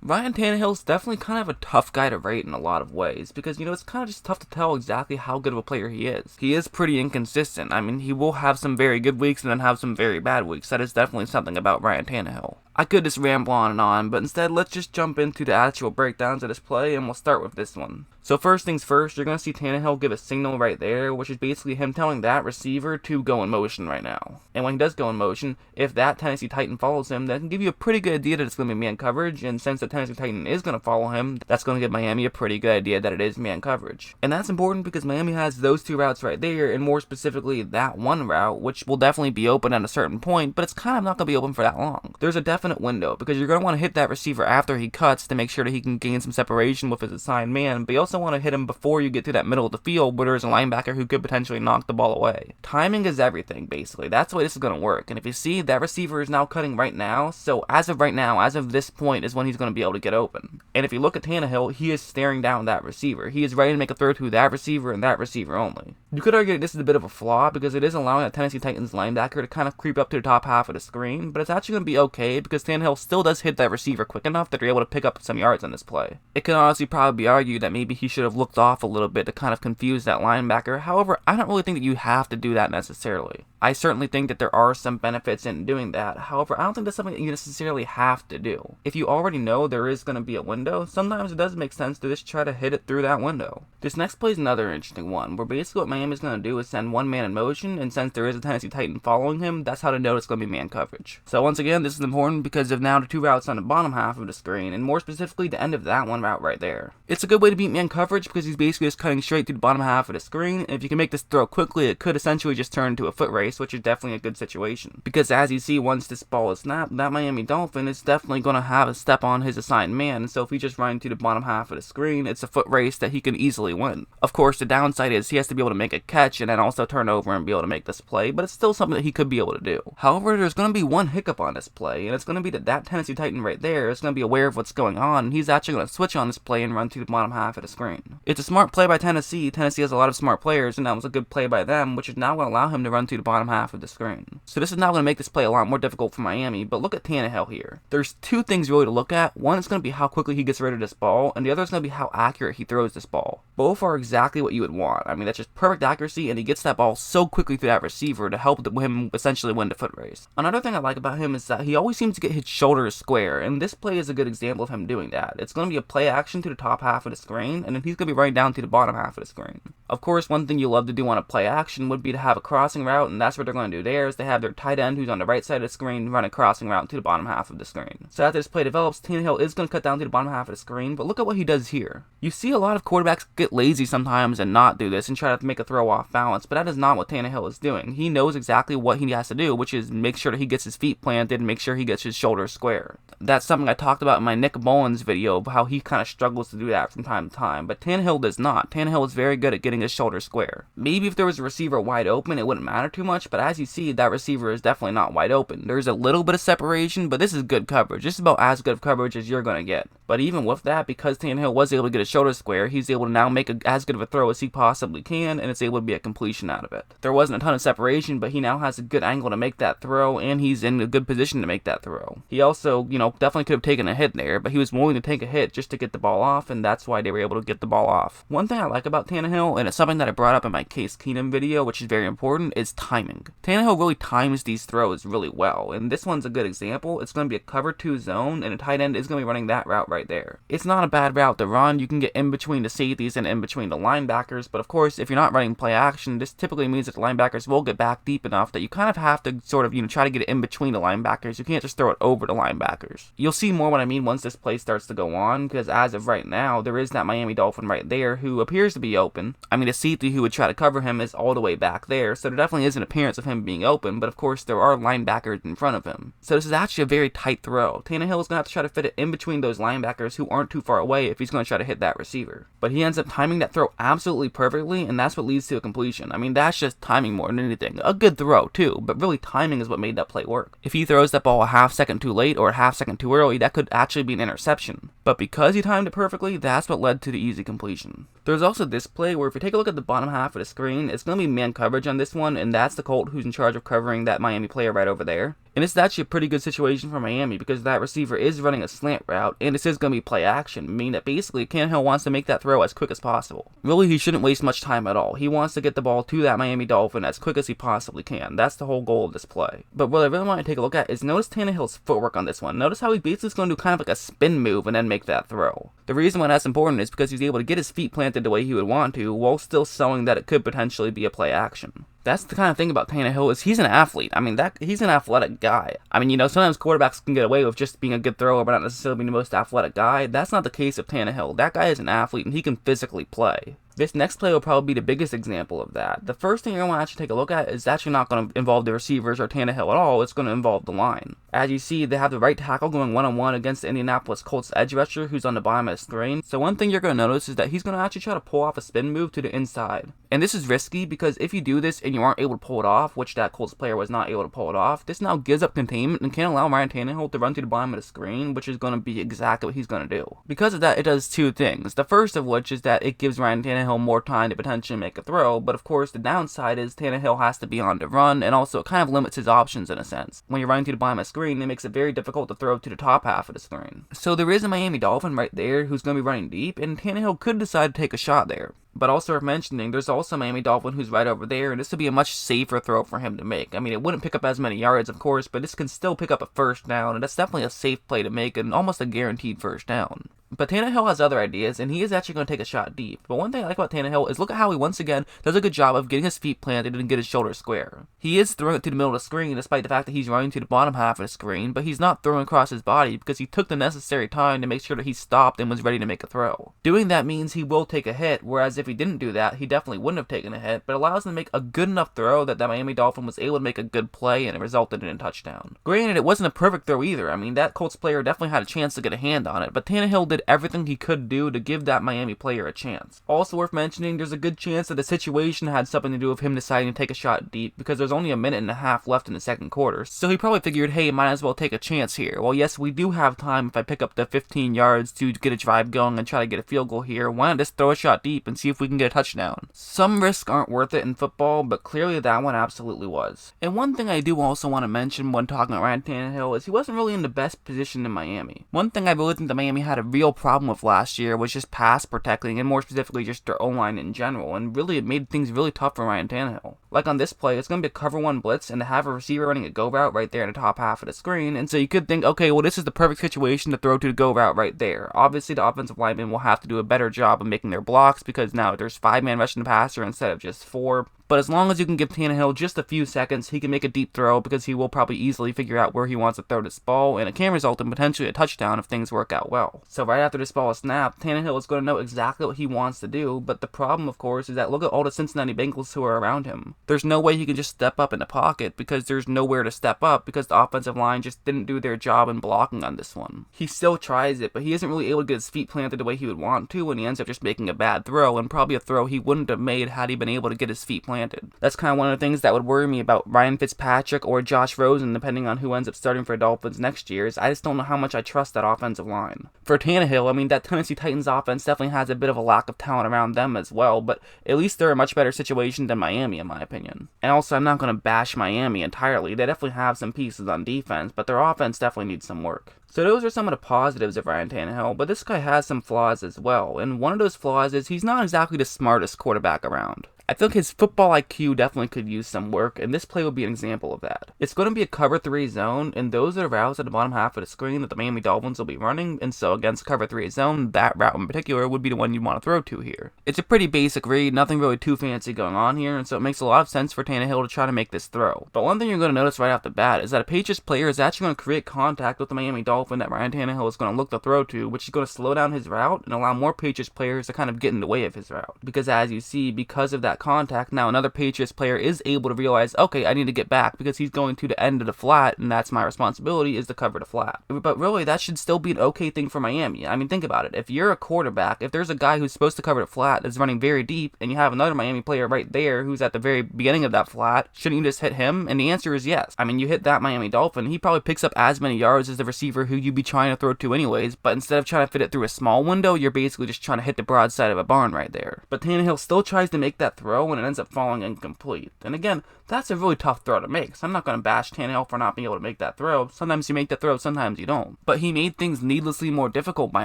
Ryan Tannehill's definitely kind of a tough guy to rate in a lot of ways because, it's kind of just tough to tell exactly how good of a player he is. He is pretty inconsistent. I mean, he will have some very good weeks and then have some very bad weeks. That is definitely something about Ryan Tannehill. I could just ramble on, but instead let's just jump into the actual breakdowns of this play and we'll start with this one. So first things first, you're going to see Tannehill give a signal right there, which is basically him telling that receiver to go in motion right now. And when he does go in motion, if that Tennessee Titan follows him, that can give you a pretty good idea that it's going to be man coverage, and since the Tennessee Titan is going to follow him, that's going to give Miami a pretty good idea that it is man coverage. And that's important because Miami has those two routes right there, and more specifically that one route, which will definitely be open at a certain point, but it's kind of not going to be open for that long. There's a definite window, because you're going to want to hit that receiver after he cuts to make sure that he can gain some separation with his assigned man, but you also want to hit him before you get to that middle of the field where there's a linebacker who could potentially knock the ball away. Timing is everything, basically. That's the way this is going to work. And if you see, that receiver is now cutting right now, so as of right now, as of this point, is when he's going to be able to get open. And if you look at Tannehill, he is staring down that receiver. He is ready to make a throw to that receiver and that receiver only. You could argue that this is a bit of a flaw because it is allowing that Tennessee Titans linebacker to kind of creep up to the top half of the screen, but it's actually going to be okay because Tannehill still does hit that receiver quick enough that they're able to pick up some yards on this play. It can honestly probably be argued that maybe he should have looked off a little bit to kind of confuse that linebacker. However, I don't really think that you have to do that necessarily. I certainly think that there are some benefits in doing that. However, I don't think that's something that you necessarily have to do. If you already know there is going to be a window, sometimes it does make sense to just try to hit it through that window. This next play is another interesting one, where basically what Miami's going to do is send one man in motion, and since there is a Tennessee Titan following him, that's how to know it's going to be man coverage. So once again, this is important because of now the two routes on the bottom half of the screen, and more specifically the end of that one route right there. It's a good way to beat man coverage because he's basically just cutting straight through the bottom half of the screen, and if you can make this throw quickly, it could essentially just turn into a foot race, which is definitely a good situation. Because as you see, once this ball is snapped, that Miami Dolphin is definitely going to have a step on his assigned man, so if he just runs to the bottom half of the screen, it's a foot race that he can easily win. Of course, the downside is he has to be able to make a catch and then also turn over and be able to make this play, but it's still something that he could be able to do. However, there's going to be one hiccup on this play, and it's going to be that Tennessee Titan right there is going to be aware of what's going on, and he's actually going to switch on this play and run to the bottom half of the screen. It's a smart play by Tennessee. Tennessee has a lot of smart players, and that was a good play by them, which is now going to allow him to run to the bottom half of the screen. So this is now going to make this play a lot more difficult for Miami, but look at Tannehill here. There's two things really to look at. One is going to be how quickly he gets rid of this ball, and the other is going to be how accurate he throws this ball. Both are exactly what you would want. I mean, that's just perfect accuracy, and he gets that ball so quickly through that receiver to help him essentially win the foot race. Another thing I like about him is that he always seems to get his shoulders square, and this play is a good example of him doing that. It's going to be a play action to the top half of the screen, and then he's going to be running down to the bottom half of the screen. Of course, one thing you love to do on a play action would be to have a crossing route, and that's what they're going to do there, is they have their tight end who's on the right side of the screen run a crossing route to the bottom half of the screen. So after this play develops, Tannehill is going to cut down to the bottom half of the screen, but look at what he does here. You see a lot of quarterbacks get lazy sometimes and not do this and try to make a throw off balance, but that is not what Tannehill is doing. He knows exactly what he has to do, which is make sure that he gets his feet planted and make sure he gets his shoulders square. That's something I talked about in my Nick Mullins video of how he kind of struggles to do that from time to time, but Tannehill does not. Tannehill is very good at getting his shoulders square. Maybe if there was a receiver wide open, it wouldn't matter too much, but as you see, that receiver is definitely not wide open. There's a little bit of separation, but this is good coverage. This is about as good of coverage as you're going to get. But even with that, because Tannehill was able to get his shoulders square, he's able to now make as good of a throw as he possibly can, and it's able to be a completion out of it. There wasn't a ton of separation, but he now has a good angle to make that throw, and he's in a good position to make that throw. He also, definitely could have taken a hit there, but he was willing to take a hit just to get the ball off, and that's why they were able to get the ball off. One thing I like about Tannehill, and it's something that I brought up in my Case Keenum video, which is very important, is timing. Tannehill really times these throws really well, and this one's a good example. It's going to be a cover 2 zone, and a tight end is going to be running that route right there. It's not a bad route to run. You can get in between the safeties and in between the linebackers, but of course, if you're not running play action, this typically means that the linebackers will get back deep enough that you kind of have to sort of, try to get it in between the linebackers. You can't just throw it over the linebackers. You'll see more what I mean once this play starts to go on, because as of right now, there is that Miami Dolphin right there who appears to be open. I mean, the safety who would try to cover him is all the way back there, so there definitely is an appearance of him being open, but of course, there are linebackers in front of him. So this is actually a very tight throw. Tannehill is going to have to try to fit it in between those linebackers who aren't too far away if he's going to try to hit that receiver. But he ends up timing that throw absolutely perfectly, and that's what leads to a completion. I mean, that's just timing more than anything. A good throw, too, but really timing is what made that play work. If he throws that ball a half second too late or a half second too early, that could actually be an interception. But because he timed it perfectly, that's what led to the easy completion. There's also this play where if you take a look at the bottom half of the screen, it's going to be man coverage on this one, and that's the Colt who's in charge of covering that Miami player right over there. And it's actually a pretty good situation for Miami because that receiver is running a slant route, and this is going to be play action, meaning that basically Tannehill wants to make that throw as quick as possible. Really, he shouldn't waste much time at all. He wants to get the ball to that Miami Dolphin as quick as he possibly can. That's the whole goal of this play. But what I really want to take a look at is notice Tannehill's footwork on this one. Notice how he's basically going to do kind of like a spin move and then make that throw. The reason why that's important is because he's able to get his feet planted the way he would want to while still showing that it could potentially be a play action. That's the kind of thing about Tannehill is he's an athlete. I mean, he's an athletic guy. I mean, sometimes quarterbacks can get away with just being a good thrower but not necessarily being the most athletic guy. That's not the case of Tannehill. That guy is an athlete and he can physically play. This next play will probably be the biggest example of that. The first thing I want to actually take a look at is actually not going to involve the receivers or Tannehill at all. It's going to involve the line. As you see, they have the right tackle going one-on-one against the Indianapolis Colts edge rusher who's on the bottom of the screen. So one thing you're going to notice is that he's going to actually try to pull off a spin move to the inside. And this is risky because if you do this and you aren't able to pull it off, which that Colts player was not able to pull it off, this now gives up containment and can't allow Ryan Tannehill to run to the bottom of the screen, which is going to be exactly what he's going to do. Because of that, it does two things. The first of which is that it gives Ryan Tannehill more time to potentially make a throw, but of course the downside is Tannehill has to be on the run, and also it kind of limits his options in a sense. When you're running to the bottom of the screen, it makes it very difficult to throw to the top half of the screen. So there is a Miami Dolphin right there who's going to be running deep, and Tannehill could decide to take a shot there. But also worth mentioning, there's also a Miami Dolphin who's right over there, and this would be a much safer throw for him to make. I mean, it wouldn't pick up as many yards, of course, but this can still pick up a first down, and that's definitely a safe play to make, and almost a guaranteed first down. But Tannehill has other ideas, and he is actually going to take a shot deep. But one thing I like about Tannehill is look at how he once again does a good job of getting his feet planted and get his shoulders square. He is throwing it to the middle of the screen despite the fact that he's running to the bottom half of the screen, but he's not throwing across his body because he took the necessary time to make sure that he stopped and was ready to make a throw. Doing that means he will take a hit, whereas if he didn't do that, he definitely wouldn't have taken a hit, but allows him to make a good enough throw that Miami Dolphin was able to make a good play and it resulted in a touchdown. Granted, it wasn't a perfect throw either. I mean, that Colts player definitely had a chance to get a hand on it, but Tannehill did everything he could do to give that Miami player a chance. Also worth mentioning, there's a good chance that the situation had something to do with him deciding to take a shot deep because there's only a minute and a half left in the second quarter, so he probably figured, hey, might as well take a chance here. Well, yes, we do have time if I pick up the 15 yards to get a drive going and try to get a field goal here. Why not just throw a shot deep and see if we can get a touchdown? Some risks aren't worth it in football, but clearly that one absolutely was. And one thing I do also want to mention when talking about Ryan Tannehill is he wasn't really in the best position in Miami. One thing I really think that Miami had a real problem with last year was just pass protecting, and more specifically just their O-line in general, and really it made things really tough for Ryan Tannehill. Like on this play, it's going to be a cover one blitz and to have a receiver running a go route right there in the top half of the screen, and so you could think, okay, well this is the perfect situation to throw to the go route right there. Obviously the offensive linemen will have to do a better job of making their blocks because now there's 5-man rushing the passer instead of just 4. But as long as you can give Tannehill just a few seconds, he can make a deep throw because he will probably easily figure out where he wants to throw this ball, and it can result in potentially a touchdown if things work out well. So right after this ball is snapped, Tannehill is going to know exactly what he wants to do, but the problem, of course, is that look at all the Cincinnati Bengals who are around him. There's no way he can just step up in the pocket because there's nowhere to step up because the offensive line just didn't do their job in blocking on this one. He still tries it, but he isn't really able to get his feet planted the way he would want to, and he ends up just making a bad throw, and probably a throw he wouldn't have made had he been able to get his feet planted. That's kind of one of the things that would worry me about Ryan Fitzpatrick or Josh Rosen, depending on who ends up starting for Dolphins next year, is I just don't know how much I trust that offensive line. For Tannehill, I mean, that Tennessee Titans offense definitely has a bit of a lack of talent around them as well, but at least they're a much better situation than Miami, in my opinion. And also, I'm not going to bash Miami entirely. They definitely have some pieces on defense, but their offense definitely needs some work. So those are some of the positives of Ryan Tannehill, but this guy has some flaws as well, and one of those flaws is he's not exactly the smartest quarterback around. I think his football IQ definitely could use some work, and this play would be an example of that. It's going to be a cover 3 zone, and those are the routes at the bottom half of the screen that the Miami Dolphins will be running, and so against cover 3 zone, that route in particular would be the one you'd want to throw to here. It's a pretty basic read, nothing really too fancy going on here, and so it makes a lot of sense for Tannehill to try to make this throw. But one thing you're going to notice right off the bat is that a Patriots player is actually going to create contact with the Miami Dolphin that Ryan Tannehill is going to look to throw to, which is going to slow down his route and allow more Patriots players to kind of get in the way of his route. Because as you see, because of that contact, now another Patriots player is able to realize, okay, I need to get back because he's going to the end of the flat, and that's my responsibility is to cover the flat. But really, that should still be an okay thing for Miami. I mean, think about it. If you're a quarterback, if there's a guy who's supposed to cover the flat that's running very deep, and you have another Miami player right there who's at the very beginning of that flat, shouldn't you just hit him? And the answer is yes. I mean, you hit that Miami Dolphin, he probably picks up as many yards as the receiver who you'd be trying to throw to anyways, but instead of trying to fit it through a small window, you're basically just trying to hit the broadside of a barn right there. But Tannehill still tries to make that throw and it ends up falling incomplete. And again, that's a really tough throw to make, so I'm not going to bash Tannehill for not being able to make that throw. Sometimes you make that throw, sometimes you don't. But he made things needlessly more difficult by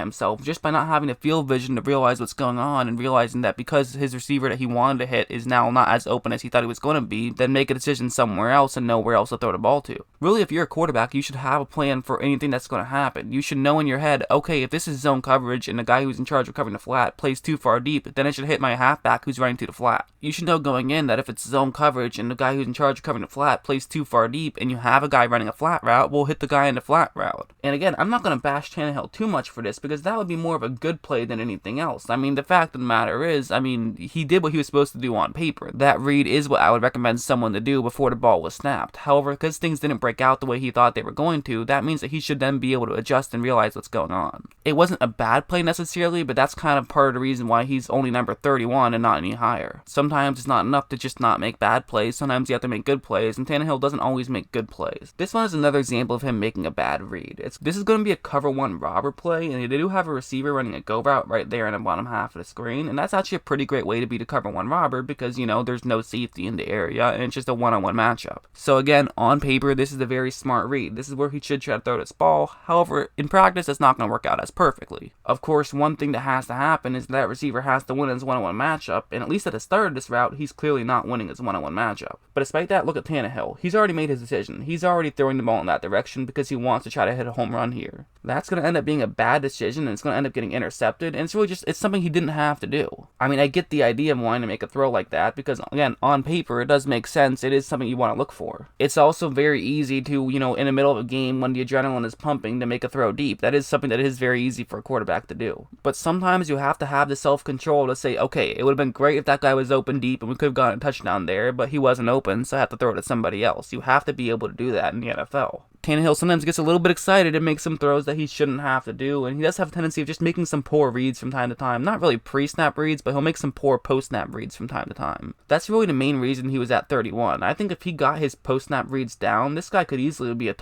himself just by not having the field vision to realize what's going on and realizing that because his receiver that he wanted to hit is now not as open as he thought he was going to be, then make a decision somewhere else and know where else to throw the ball to. Really, if you're a quarterback, you should have a plan for anything that's going to happen. You should know in your head, okay, if this is zone coverage and the guy who's in charge of covering the flat plays too far deep, then it should hit my halfback who's running to the flat. You should know going in that if it's zone coverage and the guy who's in charge of covering the flat plays too far deep and you have a guy running a flat route, we'll hit the guy in the flat route. And again, I'm not going to bash Tannehill too much for this because that would be more of a good play than anything else. I mean, the fact of the matter is, he did what he was supposed to do on paper. That read is what I would recommend someone to do before the ball was snapped. However, because things didn't break out the way he thought they were going to, that means that he should then be able to adjust and realize what's going on. It wasn't a bad play necessarily, but that's kind of part of the reason why he's only number 31 and not any higher. Sometimes it's not enough to just not make bad plays, sometimes you have to make good plays, and Tannehill doesn't always make good plays. This one is another example of him making a bad read. This is going to be a cover one robber play, and they do have a receiver running a go route right there in the bottom half of the screen, and that's actually a pretty great way to beat a cover one robber because, there's no safety in the area, and it's just a one-on-one matchup. So again, on paper, this is a very smart read. This is where he should try to throw this ball. However, in practice, it's not going to work out as perfectly. Of course, one thing that has to happen is that receiver has to win his one-on-one matchup, and at least at the start of this route, he's clearly not winning his one-on-one matchup. But despite that, look at Tannehill. He's already made his decision. He's already throwing the ball in that direction because he wants to try to hit a home run here. That's going to end up being a bad decision, and it's going to end up getting intercepted, and it's something he didn't have to do. I get the idea of wanting to make a throw like that because, again, on paper, it does make sense. It is something you want to look for. It's also very easy to, in the middle of a game when the adrenaline is pumping, to make a throw deep. That is something that is very easy for a quarterback to do. But sometimes you have to have the self-control to say, okay, it would have been great if that guy was open deep and we could have gotten a touchdown there, but he wasn't open, so I have to throw it to somebody else. You have to be able to do that in the NFL. Tannehill sometimes gets a little bit excited and makes some throws that he shouldn't have to do, and he does have a tendency of just making some poor reads from time to time. Not really pre-snap reads, but he'll make some poor post-snap reads from time to time. That's really the main reason he was at 31. I think if he got his post-snap reads down, this guy could easily be at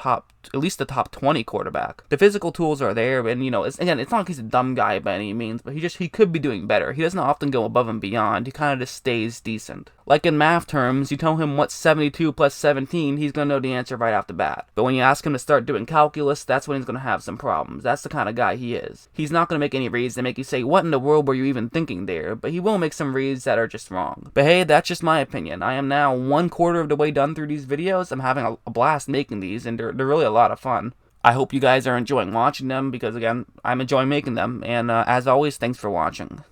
least a top 20 quarterback. The physical tools are there, and it's not like he's a dumb guy by any means, but he could be doing better. He doesn't often go above and beyond. He kind of just stays decent. Like in math terms, you tell him what's 72 plus 17, he's going to know the answer right off the bat. But when you ask him to start doing calculus, that's when he's going to have some problems. That's the kind of guy he is. He's not going to make any reads that make you say, what in the world were you even thinking there? But he will make some reads that are just wrong. But hey, that's just my opinion. I am now 1/4 of the way done through these videos. I'm having a blast making these, and they're really a lot of fun. I hope you guys are enjoying watching them because, again, I'm enjoying making them. And as always, thanks for watching.